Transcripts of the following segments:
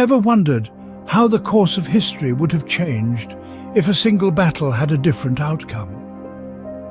Ever wondered how the course of history would have changed if a single battle had a different outcome?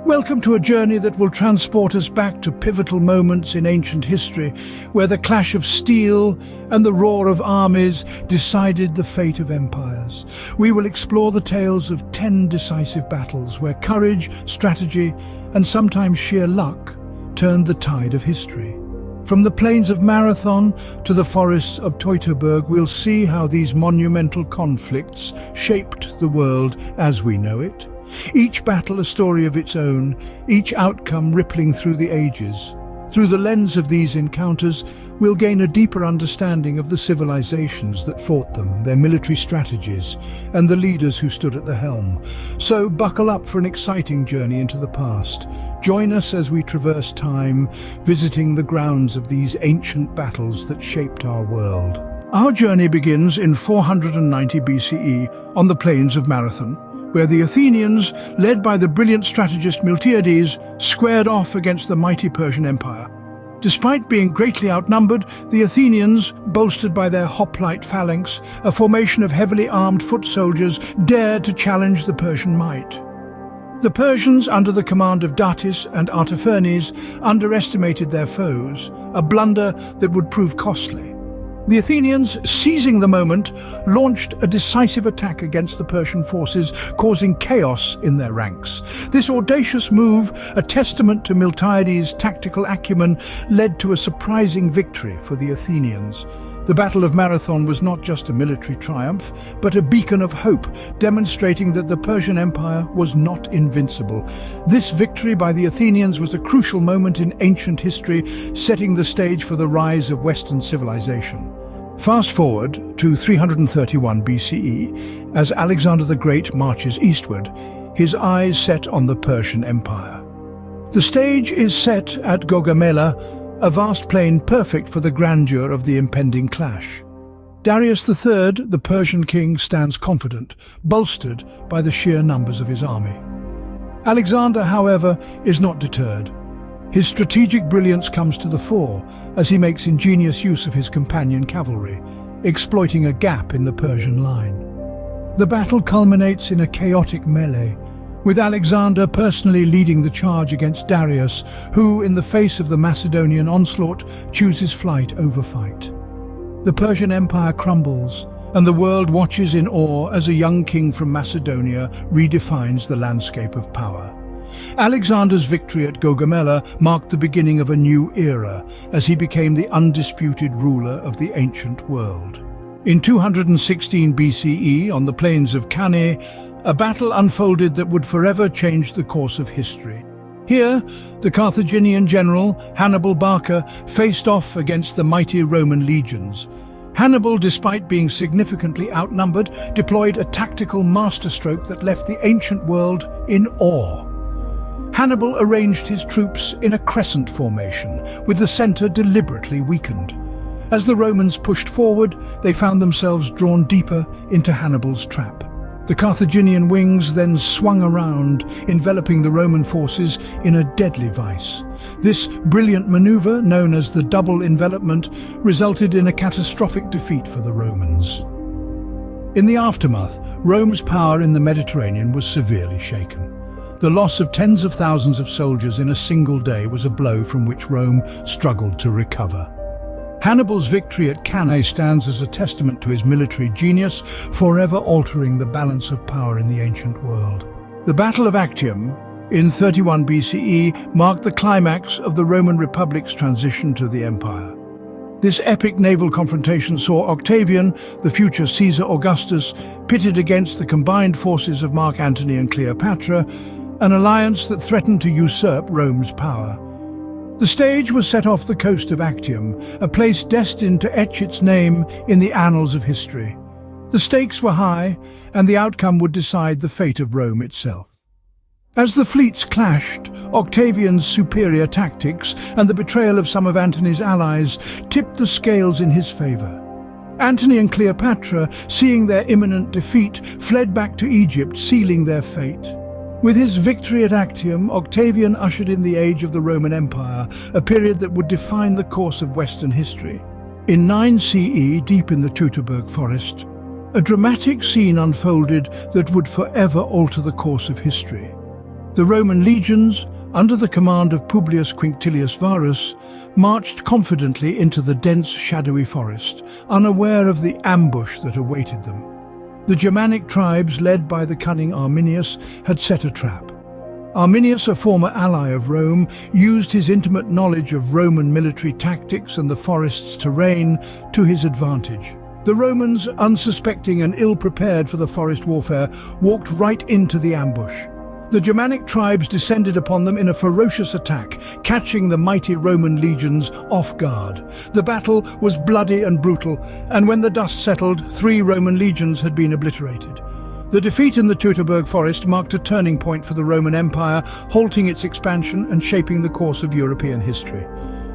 Welcome to a journey that will transport us back to pivotal moments in ancient history, where the clash of steel and the roar of armies decided the fate of empires. We will explore the tales of 10 decisive battles where courage, strategy, and sometimes sheer luck turned the tide of history. From the plains of Marathon to the forests of Teutoburg, we'll see how these monumental conflicts shaped the world as we know it. Each battle a story of its own, each outcome rippling through the ages. Through the lens of these encounters, we'll gain a deeper understanding of the civilizations that fought them, their military strategies, and the leaders who stood at the helm. So buckle up for an exciting journey into the past. Join us as we traverse time, visiting the grounds of these ancient battles that shaped our world. Our journey begins in 490 BCE on the plains of Marathon, where the Athenians, led by the brilliant strategist Miltiades, squared off against the mighty Persian Empire. Despite being greatly outnumbered, the Athenians, bolstered by their hoplite phalanx, a formation of heavily armed foot soldiers, dared to challenge the Persian might. The Persians, under the command of Datis and Artaphernes, underestimated their foes, a blunder that would prove costly. The Athenians, seizing the moment, launched a decisive attack against the Persian forces, causing chaos in their ranks. This audacious move, a testament to Miltiades' tactical acumen, led to a surprising victory for the Athenians. The Battle of Marathon was not just a military triumph, but a beacon of hope, demonstrating that the Persian Empire was not invincible. This victory by the Athenians was a crucial moment in ancient history, setting the stage for the rise of Western civilization. Fast forward to 331 BCE, as Alexander the Great marches eastward, his eyes set on the Persian Empire. The stage is set at Gaugamela, a vast plain perfect for the grandeur of the impending clash. Darius III, the Persian king, stands confident, bolstered by the sheer numbers of his army. Alexander, however, is not deterred. His strategic brilliance comes to the fore as he makes ingenious use of his companion cavalry, exploiting a gap in the Persian line. The battle culminates in a chaotic melee, with Alexander personally leading the charge against Darius, who, in the face of the Macedonian onslaught, chooses flight over fight. The Persian Empire crumbles, and the world watches in awe as a young king from Macedonia redefines the landscape of power. Alexander's victory at Gaugamela marked the beginning of a new era, as he became the undisputed ruler of the ancient world. In 216 BCE, on the plains of Cannae, a battle unfolded that would forever change the course of history. Here, the Carthaginian general, Hannibal Barca, faced off against the mighty Roman legions. Hannibal, despite being significantly outnumbered, deployed a tactical masterstroke that left the ancient world in awe. Hannibal arranged his troops in a crescent formation, with the center deliberately weakened. As the Romans pushed forward, they found themselves drawn deeper into Hannibal's trap. The Carthaginian wings then swung around, enveloping the Roman forces in a deadly vice. This brilliant maneuver, known as the double envelopment, resulted in a catastrophic defeat for the Romans. In the aftermath, Rome's power in the Mediterranean was severely shaken. The loss of tens of thousands of soldiers in a single day was a blow from which Rome struggled to recover. Hannibal's victory at Cannae stands as a testament to his military genius, forever altering the balance of power in the ancient world. The Battle of Actium, in 31 BCE, marked the climax of the Roman Republic's transition to the empire. This epic naval confrontation saw Octavian, the future Caesar Augustus, pitted against the combined forces of Mark Antony and Cleopatra, an alliance that threatened to usurp Rome's power. The stage was set off the coast of Actium, a place destined to etch its name in the annals of history. The stakes were high, and the outcome would decide the fate of Rome itself. As the fleets clashed, Octavian's superior tactics and the betrayal of some of Antony's allies tipped the scales in his favor. Antony and Cleopatra, seeing their imminent defeat, fled back to Egypt, sealing their fate. With his victory at Actium, Octavian ushered in the age of the Roman Empire, a period that would define the course of Western history. In 9 CE, deep in the Teutoburg forest, a dramatic scene unfolded that would forever alter the course of history. The Roman legions, under the command of Publius Quinctilius Varus, marched confidently into the dense, shadowy forest, unaware of the ambush that awaited them. The Germanic tribes, led by the cunning Arminius, had set a trap. Arminius, a former ally of Rome, used his intimate knowledge of Roman military tactics and the forest's terrain to his advantage. The Romans, unsuspecting and ill-prepared for the forest warfare, walked right into the ambush. The Germanic tribes descended upon them in a ferocious attack, catching the mighty Roman legions off guard. The battle was bloody and brutal, and when the dust settled, 3 Roman legions had been obliterated. The defeat in the Teutoburg forest marked a turning point for the Roman Empire, halting its expansion and shaping the course of European history.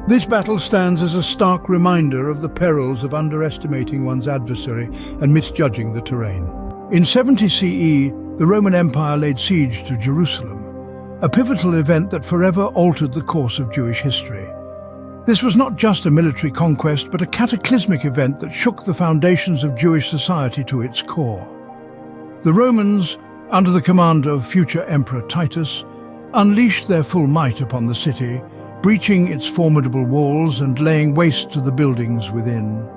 This battle stands as a stark reminder of the perils of underestimating one's adversary and misjudging the terrain. In 70 CE, the Roman Empire laid siege to Jerusalem, a pivotal event that forever altered the course of Jewish history. This was not just a military conquest, but a cataclysmic event that shook the foundations of Jewish society to its core. The Romans, under the command of future Emperor Titus, unleashed their full might upon the city, breaching its formidable walls and laying waste to the buildings within.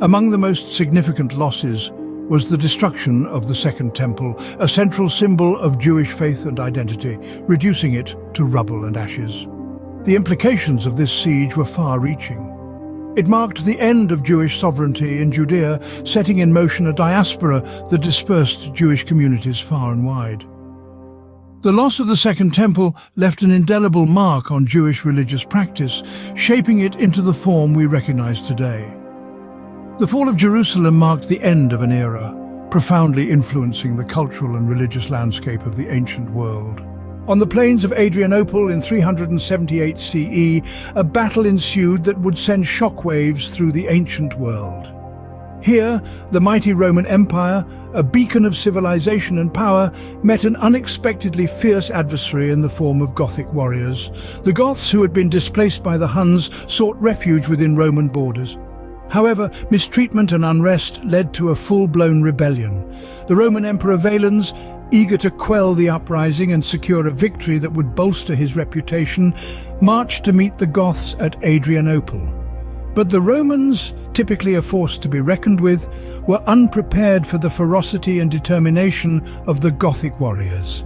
Among the most significant losses was the destruction of the Second Temple, a central symbol of Jewish faith and identity, reducing it to rubble and ashes. The implications of this siege were far-reaching. It marked the end of Jewish sovereignty in Judea, setting in motion a diaspora that dispersed Jewish communities far and wide. The loss of the Second Temple left an indelible mark on Jewish religious practice, shaping it into the form we recognize today. The fall of Jerusalem marked the end of an era, profoundly influencing the cultural and religious landscape of the ancient world. On the plains of Adrianople in 378 CE, a battle ensued that would send shockwaves through the ancient world. Here, the mighty Roman Empire, a beacon of civilization and power, met an unexpectedly fierce adversary in the form of Gothic warriors. The Goths, who had been displaced by the Huns, sought refuge within Roman borders. However, mistreatment and unrest led to a full-blown rebellion. The Roman Emperor Valens, eager to quell the uprising and secure a victory that would bolster his reputation, marched to meet the Goths at Adrianople. But the Romans, typically a force to be reckoned with, were unprepared for the ferocity and determination of the Gothic warriors.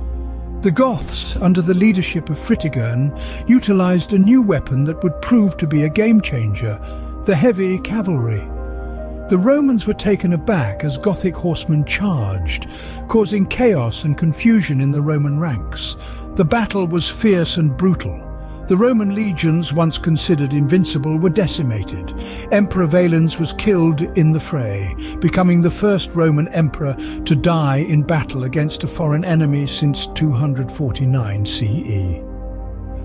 The Goths, under the leadership of Fritigern, utilized a new weapon that would prove to be a game-changer: the heavy cavalry. The Romans were taken aback as Gothic horsemen charged, causing chaos and confusion in the Roman ranks. The battle was fierce and brutal. The Roman legions, once considered invincible, were decimated. Emperor Valens was killed in the fray, becoming the first Roman emperor to die in battle against a foreign enemy since 249 CE.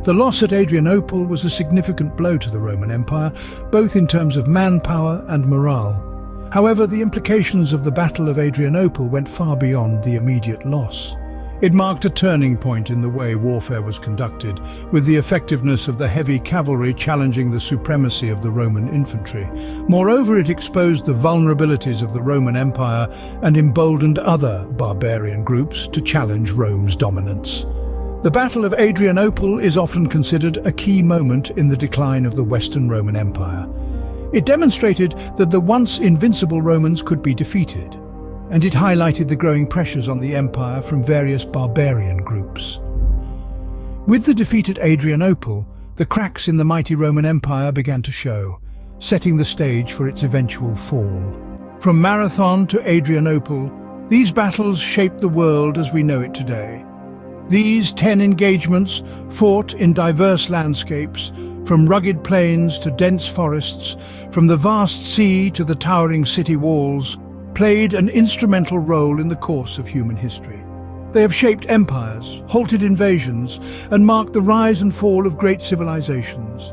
The loss at Adrianople was a significant blow to the Roman Empire, both in terms of manpower and morale. However, the implications of the Battle of Adrianople went far beyond the immediate loss. It marked a turning point in the way warfare was conducted, with the effectiveness of the heavy cavalry challenging the supremacy of the Roman infantry. Moreover, it exposed the vulnerabilities of the Roman Empire and emboldened other barbarian groups to challenge Rome's dominance. The Battle of Adrianople is often considered a key moment in the decline of the Western Roman Empire. It demonstrated that the once invincible Romans could be defeated, and it highlighted the growing pressures on the empire from various barbarian groups. With the defeat at Adrianople, the cracks in the mighty Roman Empire began to show, setting the stage for its eventual fall. From Marathon to Adrianople, these battles shaped the world as we know it today. These 10 engagements, fought in diverse landscapes, from rugged plains to dense forests, from the vast sea to the towering city walls, played an instrumental role in the course of human history. They have shaped empires, halted invasions, and marked the rise and fall of great civilizations.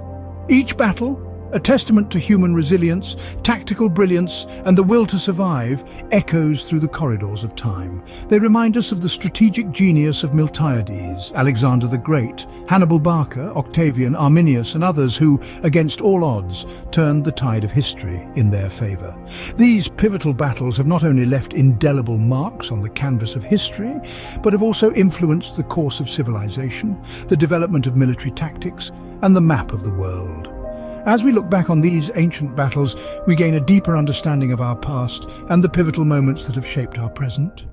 Each battle, A testament to human resilience, tactical brilliance, and the will to survive, echoes through the corridors of time. They remind us of the strategic genius of Miltiades, Alexander the Great, Hannibal Barca, Octavian, Arminius, and others who, against all odds, turned the tide of history in their favor. These pivotal battles have not only left indelible marks on the canvas of history, but have also influenced the course of civilization, the development of military tactics, and the map of the world. As we look back on these ancient battles, we gain a deeper understanding of our past and the pivotal moments that have shaped our present.